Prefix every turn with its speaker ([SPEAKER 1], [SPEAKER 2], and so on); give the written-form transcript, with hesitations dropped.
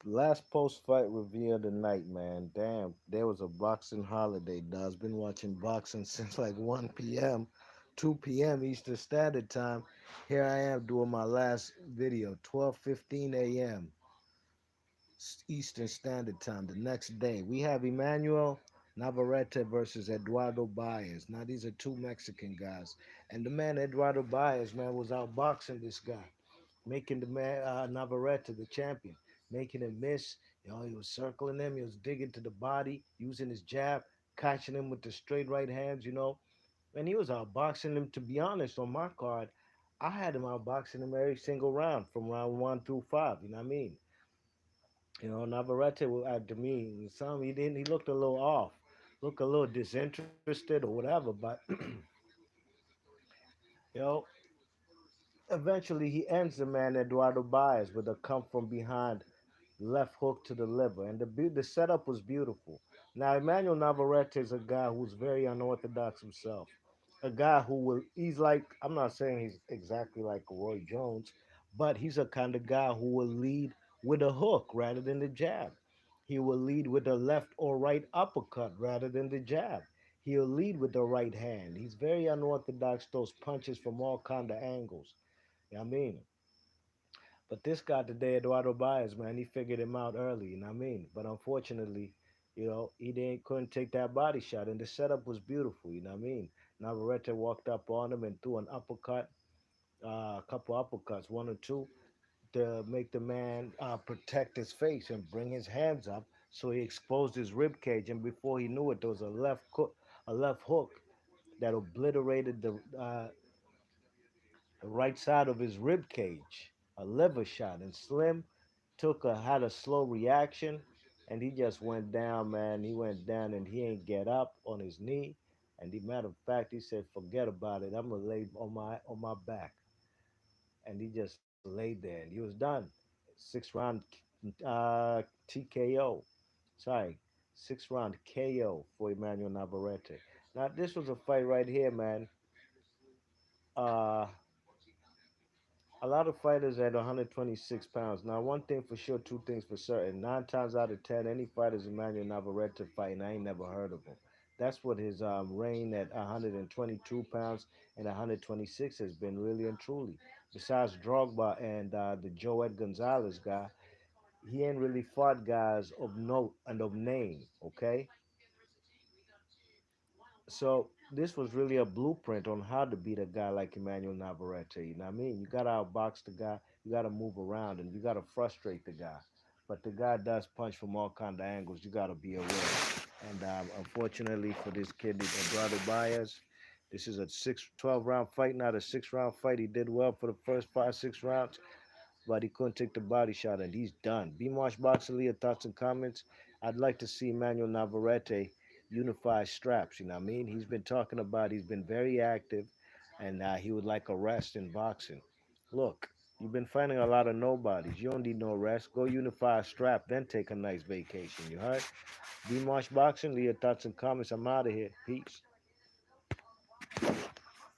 [SPEAKER 1] Last post fight review of the night, man. Damn, there was a boxing holiday. Dawes been watching boxing since like 1 p.m., 2 p.m. Eastern Standard Time. Here I am doing my last video, 12:15 a.m. Eastern Standard Time. The next day, we have Emanuele Navarrete versus Eduardo Baez. Now these are two Mexican guys, and the man Eduardo Baez, man, was outboxing this guy, making the man Navarrete the champion, making him miss. You know, he was circling him, he was digging to the body, using his jab, catching him with the straight right hands. And he was outboxing him. To be honest, on my card, I had him outboxing him every single round from round 1 through 5. You know what I mean? Navarrete, to me, some he didn't. He looked a little off, looked a little disinterested or whatever. But you know, eventually he ends the man Eduardo Baez with a come from behind left hook to the liver, and the setup was beautiful. Now Emmanuel Navarrete is a guy who's very unorthodox himself, a guy who will he's like I'm not saying he's exactly like Roy Jones, but he's a kind of guy who will lead with a hook rather than the jab. He will lead with a left or right uppercut rather than the jab. He'll lead with the right hand. He's very unorthodox. Those punches from all kind of angles. You know what I mean? But this guy today, Eduardo Baez, man, he figured him out early, you know what I mean? But unfortunately, he didn't couldn't take that body shot, and the setup was beautiful, you know what I mean? Navarrete walked up on him and threw an uppercut, a couple uppercuts, one or two, to make the man protect his face and bring his hands up. So he exposed his rib cage, and before he knew it, there was a left hook that obliterated the right side of his rib cage, a liver shot, and Slim had a slow reaction, and he just went down, man. He went down, and he ain't get up on his knee. And the matter of fact, he said, "Forget about it. I'm gonna lay on my back." And he just laid there, and he was done. 6 round TKO. Sorry, 6 round KO for Emmanuel Navarrete. Now this was a fight right here, man. Uh, A lot of fighters at 126 pounds. Now, one thing for sure, two things for certain. 9 times out of 10, any fighters Emmanuel Navarrete fighting, I ain't never heard of him. That's what his reign at 122 pounds and 126 has been, really and truly. Besides Drogba and the Joed Gonzalez guy, he ain't really fought guys of note and of name, okay? So this was really a blueprint on how to beat a guy like Emmanuel Navarrete. You know what I mean? You got to outbox the guy, you got to move around, and you got to frustrate the guy. But the guy does punch from all kind of angles. You got to be aware. And unfortunately for this kid, Eduardo Baez, this is a 12 round fight, not a 6 round fight. He did well for the first 5, 6 rounds, but he couldn't take the body shot, and he's done. B. Marsh Boxley, your thoughts and comments. I'd like to see Emmanuel Navarrete unify straps. You know what I mean? He's been talking about he's been very active, and he would like a rest in boxing. Look, you've been fighting a lot of nobodies. You don't need no rest. Go unify a strap, then take a nice vacation. You heard? B. Marsh Boxing, leave your thoughts and comments. I'm out of here. Peace.